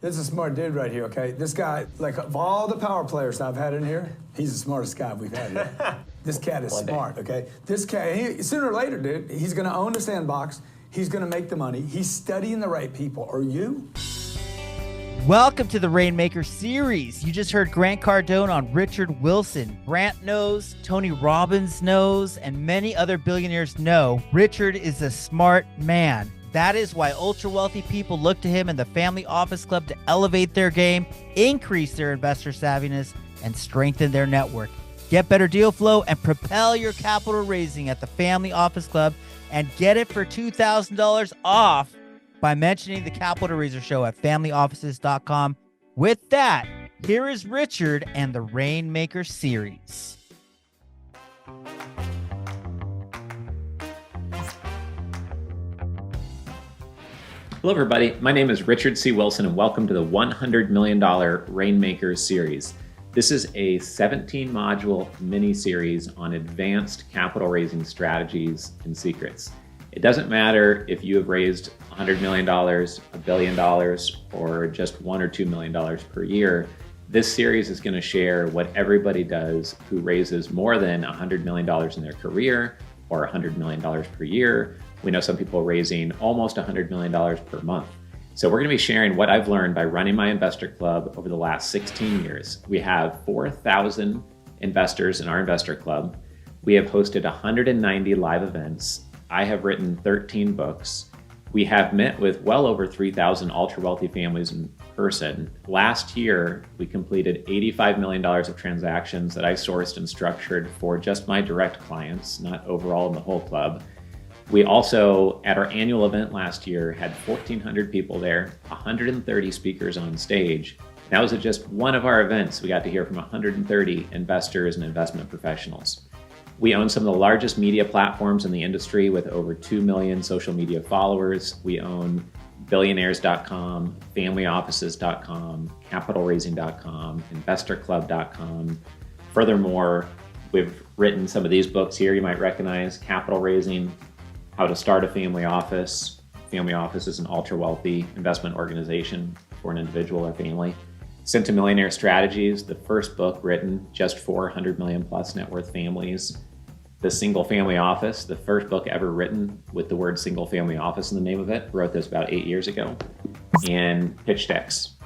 This is a smart dude right here, okay? This guy, like of all the power players I've had in here, he's the smartest guy we've had here. This cat is smart, okay? This cat, sooner or later, dude, he's gonna own the sandbox. He's gonna make the money. He's studying the right people. Are you? Welcome to the Rainmaker series. You just heard Grant Cardone on Richard Wilson. Grant knows, Tony Robbins knows, and many other billionaires know Richard is a smart man. That is why ultra-wealthy people look to him and the Family Office Club to elevate their game, increase their investor savviness, and strengthen their network. Get better deal flow and propel your capital raising at the Family Office Club and get it for $2,000 off by mentioning the Capital Raiser Show at familyoffices.com. With that, here is Richard and the Rainmaker series. Hello, everybody. My name is Richard C. Wilson, and welcome to the $100 million Rainmaker series. This is a 17-module mini-series on advanced capital raising strategies and secrets. It doesn't matter if you have raised $100 million, $1 billion, or just $1 or $2 million per year. This series is going to share what everybody does who raises more than $100 million in their career or $100 million per year. We know some people raising almost $100 million per month. So we're going to be sharing what I've learned by running my investor club over the last 16 years. We have 4,000 investors in our investor club. We have hosted 190 live events. I have written 13 books. We have met with well over 3,000 ultra-wealthy families in person. Last year, we completed $85 million of transactions that I sourced and structured for just my direct clients, not overall in the whole club. We also, at our annual event last year, had 1,400 people there, 130 speakers on stage. That was at just one of our events. We got to hear from 130 investors and investment professionals. We own some of the largest media platforms in the industry with over 2 million social media followers. We own billionaires.com, familyoffices.com, capitalraising.com, investorclub.com. Furthermore, we've written some of these books here you might recognize: Capital Raising, How to Start a Family Office. Family Office is an ultra-wealthy investment organization for an individual or family. Centimillionaire Strategies, the first book written just for 100 million plus net worth families. The Single Family Office, the first book ever written with the word single family office in the name of it. Wrote this about 8 years ago. And Pitch Decks.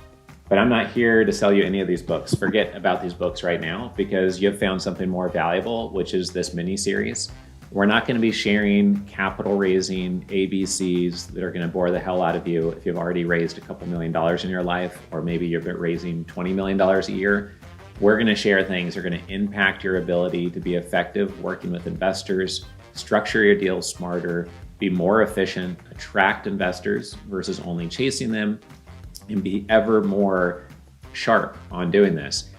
But I'm not here to sell you any of these books. Forget about these books right now because you've found something more valuable, which is this mini-series. We're not going to be sharing capital raising ABCs that are going to bore the hell out of you if you've already raised a couple $1 million in your life, or maybe you've been raising $20 million a year. We're going to share things that are going to impact your ability to be effective working with investors, structure your deals smarter, be more efficient, attract investors versus only chasing them, and be ever more sharp on doing this.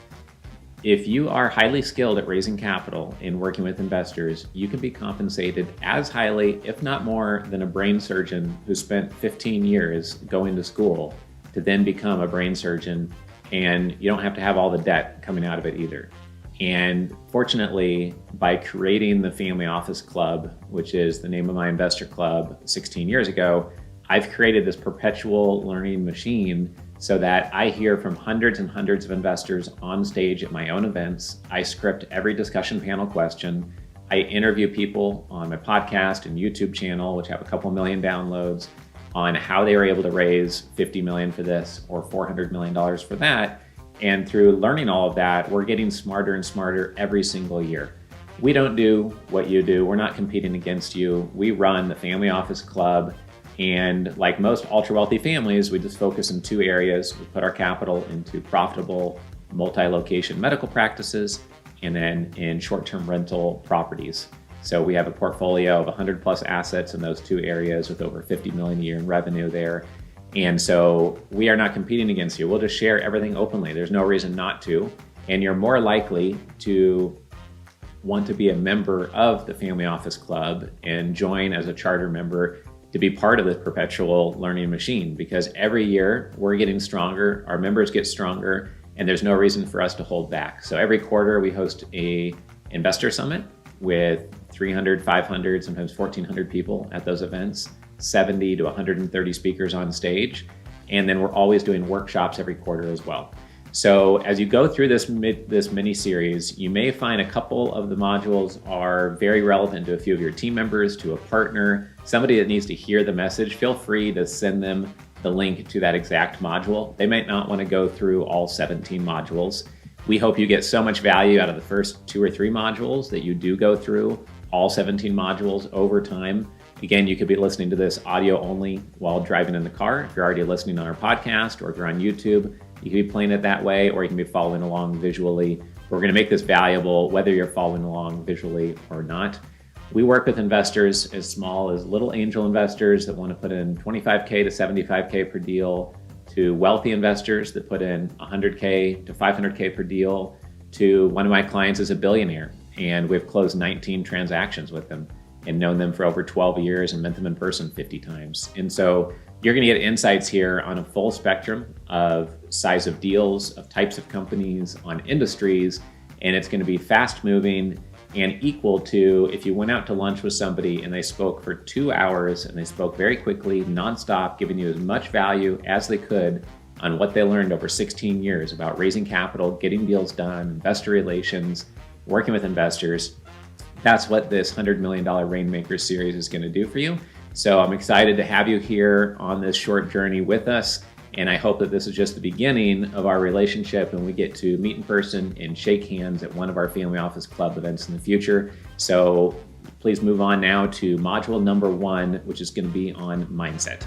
If you are highly skilled at raising capital and working with investors, you can be compensated as highly, if not more, than a brain surgeon who spent 15 years going to school to then become a brain surgeon, and you don't have to have all the debt coming out of it either. And fortunately, by creating the Family Office Club, which is the name of my investor club 16 years ago, I've created this perpetual learning machine so that I hear from hundreds and hundreds of investors on stage at my own events. I script every discussion panel question. I interview people on my podcast and YouTube channel, which have a couple million downloads, on how they were able to raise 50 million for this or $400 million for that. And through learning all of that, we're getting smarter and smarter every single year. We don't do what you do. We're not competing against you. We run the Family Office Club. And like most ultra-wealthy families, we just focus in two areas. We put our capital into profitable multi-location medical practices and then in short-term rental properties. So we have a portfolio of 100 plus assets in those two areas with over 50 million a year in revenue there. And so we are not competing against you. We'll just share everything openly. There's no reason not to. And you're more likely to want to be a member of the Family Office Club and join as a charter member to be part of this perpetual learning machine, because every year we're getting stronger, our members get stronger, and there's no reason for us to hold back. So every quarter we host a investor summit with 300, 500, sometimes 1,400 people at those events, 70 to 130 speakers on stage. And then we're always doing workshops every quarter as well. So as you go through this mini series, you may find a couple of the modules are very relevant to a few of your team members, to a partner, somebody that needs to hear the message. Feel free to send them the link to that exact module. They might not want to go through all 17 modules. We hope you get so much value out of the first 2 or 3 modules that you do go through all 17 modules over time. Again, you could be listening to this audio only while driving in the car. If you're already listening on our podcast, or if you're on YouTube, you can be playing it that way, or you can be following along visually. We're going to make this valuable whether you're following along visually or not. We work with investors as small as little angel investors that want to put in $25K to $75K per deal, to wealthy investors that put in $100K to $500K per deal, to one of my clients is a billionaire, and we've closed 19 transactions with them and known them for over 12 years and met them in person 50 times. And so you're going to get insights here on a full spectrum of size of deals, of types of companies, on industries, and it's going to be fast moving and equal to if you went out to lunch with somebody and they spoke for 2 hours and they spoke very quickly, nonstop, giving you as much value as they could on what they learned over 16 years about raising capital, getting deals done, investor relations, working with investors. That's what this $100 million Rainmaker series is going to do for you. So I'm excited to have you here on this short journey with us. And I hope that this is just the beginning of our relationship and we get to meet in person and shake hands at one of our Family Office Club events in the future. So please move on now to module number 1, which is going to be on mindset.